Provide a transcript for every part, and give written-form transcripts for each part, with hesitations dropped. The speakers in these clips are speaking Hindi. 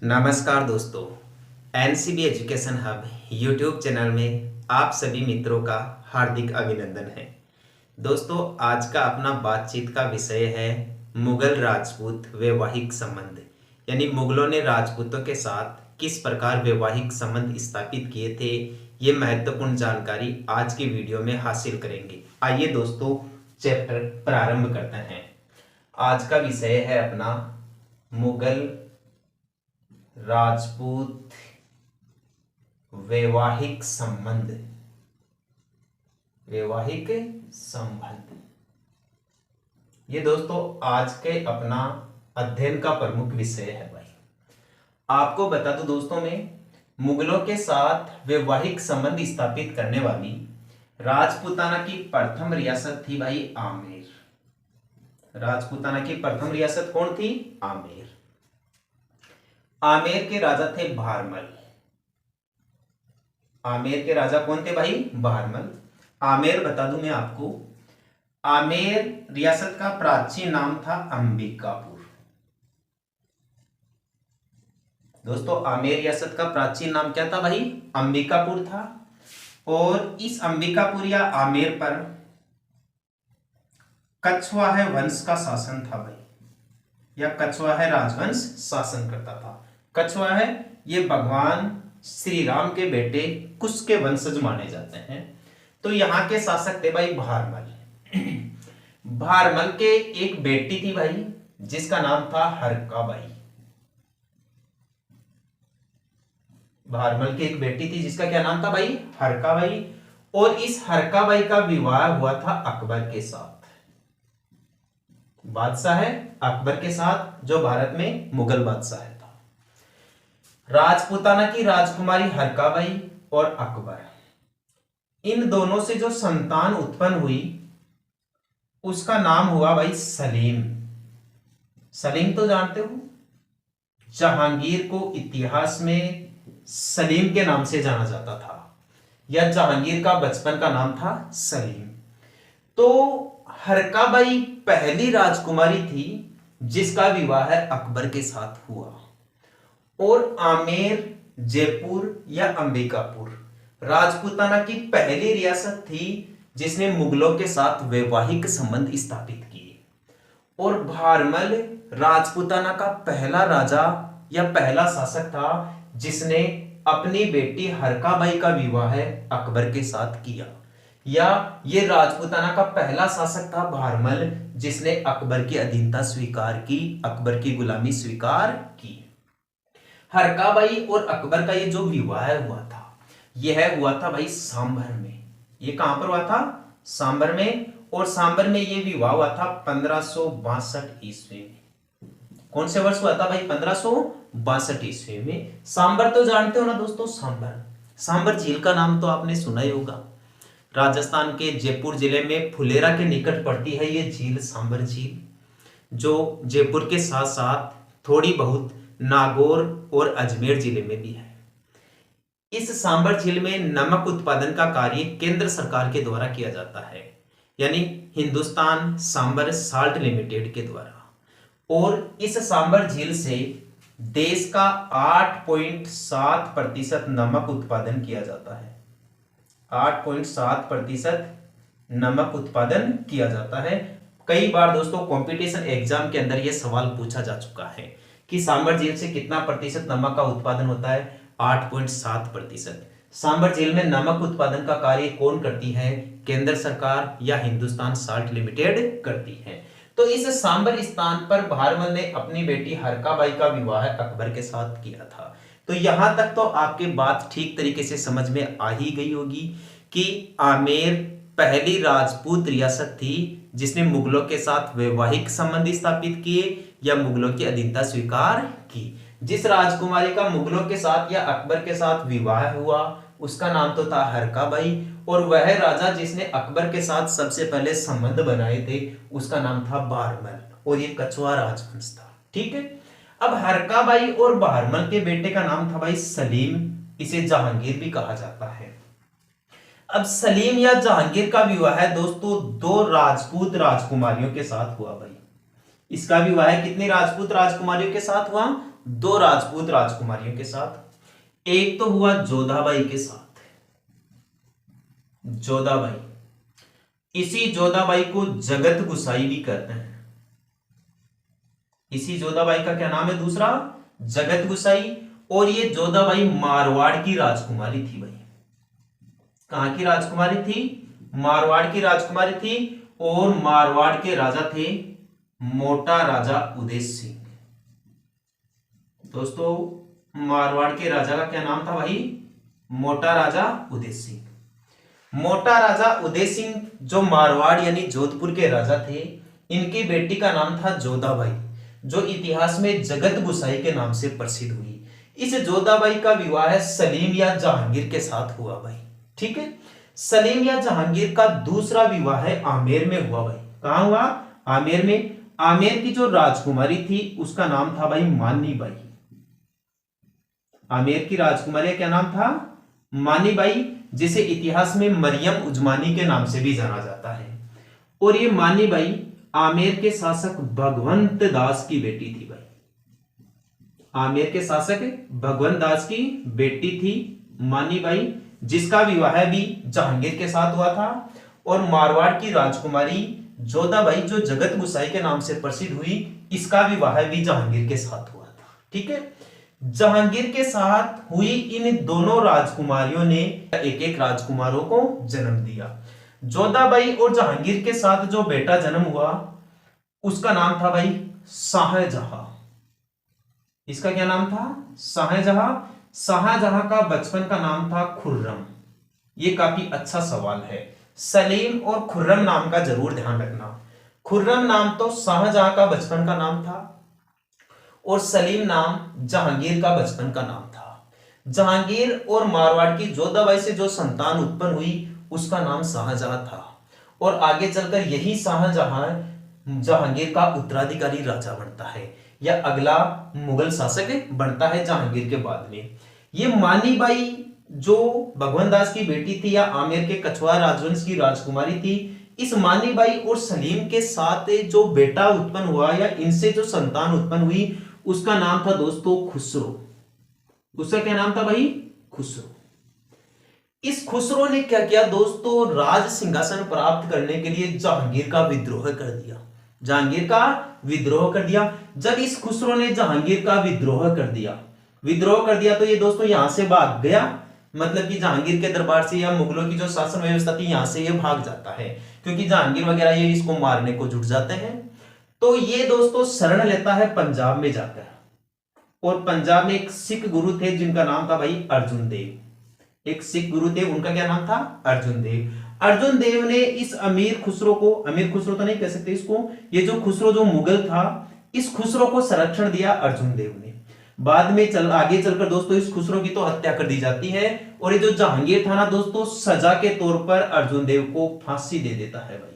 नमस्कार दोस्तों, NCB education hub YouTube channel में आप सभी मित्रों का हार्दिक अभिनंदन है। दोस्तों, आज का अपना बातचीत का विषय है मुगल राजपूत वैवाहिक संबंध, यानी मुगलों ने राजपूतों के साथ किस प्रकार वैवाहिक संबंध स्थापित किए थे। ये महत्वपूर्ण जानकारी आज की वीडियो में हासिल करेंगे। आइए दोस्तों, चैप्टर प्रारंभ करते हैं। आज का विषय है अपना मुगल राजपूत वैवाहिक संबंध। वैवाहिक संबंध ये दोस्तों आज के अपना अध्ययन का प्रमुख विषय है। भाई आपको बता दूं दोस्तों, में मुगलों के साथ वैवाहिक संबंध स्थापित करने वाली राजपूताना की प्रथम रियासत थी भाई आमेर। राजपूताना की प्रथम रियासत कौन थी? आमेर। आमेर के राजा थे भारमल। आमेर के राजा कौन थे भाई? भारमल। आमेर बता दूं मैं आपको, आमेर रियासत का प्राचीन नाम था अंबिकापुर। दोस्तों, आमेर रियासत का प्राचीन नाम क्या था भाई? अंबिकापुर था। और इस अंबिकापुर या आमेर पर कछवाहा वंश का शासन था भाई, या कछवाहा राजवंश शासन करता था। कछवाहा ये भगवान श्री राम के बेटे कुश के वंशज माने जाते हैं। तो यहाँ के शासक थे भाई भारमल। भारमल के एक बेटी थी भाई, जिसका नाम था हरकाबाई। भारमल की एक बेटी थी जिसका क्या नाम था भाई? हरकाबाई। और इस हरकाबाई का विवाह हुआ था अकबर के साथ। बादशाह है अकबर के साथ, जो भारत में मुगल बादशाह था। राजपूताना की राजकुमारी हरकाबाई और अकबर, इन दोनों से जो संतान उत्पन्न हुई उसका नाम हुआ भाई सलीम। सलीम तो जानते हो, जहांगीर को इतिहास में सलीम के नाम से जाना जाता था, या जहांगीर का बचपन का नाम था सलीम। तो हरकाबाई पहली राजकुमारी थी जिसका विवाह अकबर के साथ हुआ। और आमेर, जयपुर या अंबिकापुर राजपूताना की पहली रियासत थी जिसने मुगलों के साथ वैवाहिक संबंध स्थापित किए। और भारमल राजपूताना का पहला राजा या पहला शासक था जिसने अपनी बेटी हरकाबाई का विवाह अकबर के साथ किया। या ये राजपूताना का पहला शासक था भारमल, जिसने अकबर की अधीनता स्वीकार की, अकबर की गुलामी स्वीकार की। हरकाबाई और अकबर का ये जो विवाह हुआ था, यह हुआ था भाई सांभर में। ये कहां पर हुआ था? सांभर में। और सांभर में ये विवाह हुआ था 1562 ईस्वी में। कौन से वर्ष हुआ था भाई? 1562 ईस्वी में। सांभर तो जानते हो ना दोस्तों, सांभर। सांभर झील का नाम तो आपने सुना ही होगा। राजस्थान के जयपुर जिले में फुलेरा के निकट पड़ती है ये झील, सांभर झील, जो जयपुर के साथ साथ थोड़ी बहुत नागौर और अजमेर जिले में भी है। इस सांभर झील में नमक उत्पादन का कार्य केंद्र सरकार के द्वारा किया जाता है, यानी हिंदुस्तान सांभर साल्ट लिमिटेड के द्वारा। और इस सांभर झील से देश का 8.7% नमक उत्पादन किया जाता है। 8.7% नमक उत्पादन किया जाता है। कई बार दोस्तों कंपटीशन एग्जाम के अंदर यह सवाल पूछा जा चुका है कि सांभर झील से कितना प्रतिशत नमक का उत्पादन होता है? 8.7%। सांभर झील में नमक उत्पादन का कार्य कौन करती है? केंद्र सरकार या हिंदुस्तान साल्ट लिमिटेड करती है। तो इस सांभर स्थान पर भारमल ने अपनी बेटी हरकाबाई का विवाह अकबर के साथ किया था। तो यहां तक तो आपके बात ठीक तरीके से समझ में आ ही गई होगी कि आमेर पहली राजपूत रियासत थी जिसने मुगलों के साथ वैवाहिक संबंध स्थापित किए या मुगलों की अधीनता स्वीकार की। जिस राजकुमारी का मुगलों के साथ या अकबर के साथ विवाह हुआ उसका नाम तो था हरकाबाई। और वह राजा जिसने अकबर के साथ सबसे पहले संबंध बनाए थे उसका नाम था भारमल, और ये कछवाहा राजवंश था। ठीक है। अब हरकाबाई और भारमल के बेटे का नाम था भाई सलीम, इसे जहांगीर भी कहा जाता है। अब सलीम या जहांगीर का विवाह दोस्तों दो राजपूत राजकुमारियों के साथ हुआ भाई। इसका विवाह कितनी राजपूत राजकुमारियों के साथ हुआ? दो राजपूत राजकुमारियों के साथ। एक तो हुआ जोधाबाई के साथ, जोधाबाई। इसी जोधाबाई को जगत गुसाई भी कहते हैं। इसी जोधाबाई का क्या नाम है दूसरा? जगत गुसाई। और ये जोधाबाई मारवाड़ की राजकुमारी थी भाई। कहां की राजकुमारी थी? मारवाड़ की राजकुमारी थी। और मारवाड़ के राजा थे मोटा राजा उदय सिंह। दोस्तों मारवाड़ के राजा का क्या नाम था भाई? मोटा राजा उदय सिंह। मोटा राजा उदय सिंह जो मारवाड़ यानी जोधपुर के राजा थे, इनकी बेटी का नाम था जोधाबाई, जो इतिहास में जगत गुसाई के नाम से प्रसिद्ध हुई। इस जोधाबाई का विवाह सलीम या जहांगीर के साथ हुआ भाई। ठीक है, सलीम या जहांगीर का दूसरा विवाह आमेर में हुआ भाई। कहां हुआ? आमेर में। आमेर की जो राजकुमारी थी उसका नाम था भाई मानी बाई। आमेर की राजकुमारी का क्या नाम था? मानी बाई, जिसे इतिहास में मरियम उजमानी के नाम से भी जाना जाता है। और ये मानी बाई आमेर के शासक भगवंत दास की बेटी थी भाई। आमेर के शासक भगवंत दास की बेटी थी मानी बाई, जिसका विवाह भी जहांगीर के साथ हुआ था। और मारवाड़ की राजकुमारी जोधाबाई जो जगत गुसाई के नाम से प्रसिद्ध हुई, इसका विवाह भी जहांगीर के साथ हुआ था। ठीक है, जहांगीर के साथ हुई इन दोनों राजकुमारियों ने एक एक राजकुमारों को जन्म दिया। जोधाबाई और जहांगीर के साथ जो बेटा जन्म हुआ उसका नाम था भाई शाहजहां। इसका क्या नाम था? शाहजहां। शाहजहां का बचपन का नाम था खुर्रम। ये काफी अच्छा सवाल है। सलीम और खुर्रम नाम का जरूर ध्यान रखना। खुर्रम नाम तो शाहजहां का बचपन का नाम था और सलीम नाम जहांगीर का बचपन का नाम था। जहांगीर और मारवाड़ की जोधाबाई से जो संतान उत्पन्न हुई उसका नाम शाहजहां था। और आगे चलकर यही शाहजहां जहांगीर का उत्तराधिकारी राजा बनता है या अगला मुगल शासक बनता है जहांगीर के बाद में। ये मानी बाई जो भगवंत दास की बेटी थी या आमेर के कछवार राजवंश की राजकुमारी थी, इस मानी बाई और सलीम के साथ जो बेटा उत्पन्न हुआ या इनसे जो संतान उत्पन्न हुई उसका नाम था दोस्तों खुसरो। उसका क्या नाम था भाई? खुसरो। इस खुसरो ने क्या किया दोस्तों? राज सिंहासन प्राप्त करने के लिए जहांगीर का विद्रोह कर दिया। जहांगीर का विद्रोह कर दिया। जब इस खुसरो ने जहांगीर का विद्रोह कर दिया तो ये दोस्तों यहां से भाग गया। मतलब कि जहांगीर के दरबार से या मुगलों की जो शासन व्यवस्था थी यहां से ये भाग जाता है, क्योंकि जहांगीर वगैरह ये इसको मारने को जुट जाते हैं। तो ये दोस्तों शरण लेता है पंजाब में जाकर। और पंजाब में एक सिख गुरु थे जिनका नाम था भाई अर्जुन देव। एक सिख गुरु थे, उनका क्या नाम था? अर्जुन देव। अर्जुन देव ने इस अमीर खुसरो को, अमीर खुसरो तो नहीं कह सकते इसको, ये जो खुसरो जो मुगल था, इस खुसरो को संरक्षण दिया अर्जुन देव ने। बाद में आगे चलकर दोस्तों इस खुसरो की तो हत्या कर दी जाती है। और ये जो जहांगीर था ना दोस्तों, सजा के तौर पर अर्जुन देव को फांसी दे देता है भाई।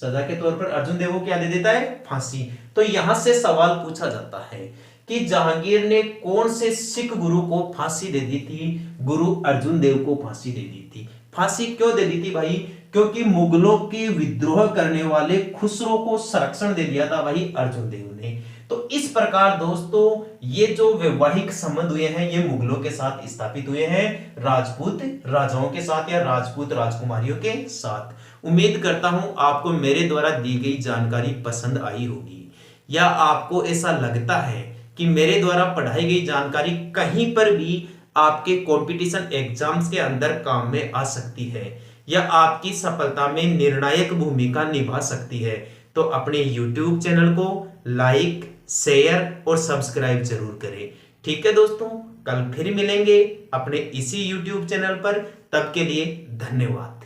सजा के तौर पर अर्जुन देव को क्या दे देता है? फांसी। तो यहां से सवाल पूछा जाता है कि जहांगीर ने कौन से सिख गुरु को फांसी दे दी थी? गुरु अर्जुन देव को फांसी दे दी थी। फांसी क्यों दे दी थी भाई? क्योंकि मुगलों के विद्रोह करने वाले खुसरो को संरक्षण दे दिया था भाई अर्जुन देव ने। तो इस प्रकार दोस्तों ये जो वैवाहिक संबंध हुए हैं ये मुगलों के साथ स्थापित हुए हैं, राजपूत राजाओं के साथ या राजपूत राजकुमारियों के साथ। उम्मीद करता हूं आपको मेरे द्वारा दी गई जानकारी पसंद आई होगी, या आपको ऐसा लगता है कि मेरे द्वारा पढ़ाई गई जानकारी कहीं पर भी आपके कंपटीशन एग्जाम्स के अंदर काम में आ सकती है या आपकी सफलता में निर्णायक भूमिका निभा सकती है, तो अपने YouTube चैनल को लाइक, शेयर और सब्सक्राइब जरूर करें। ठीक है दोस्तों, कल फिर मिलेंगे अपने इसी YouTube चैनल पर। तब के लिए धन्यवाद।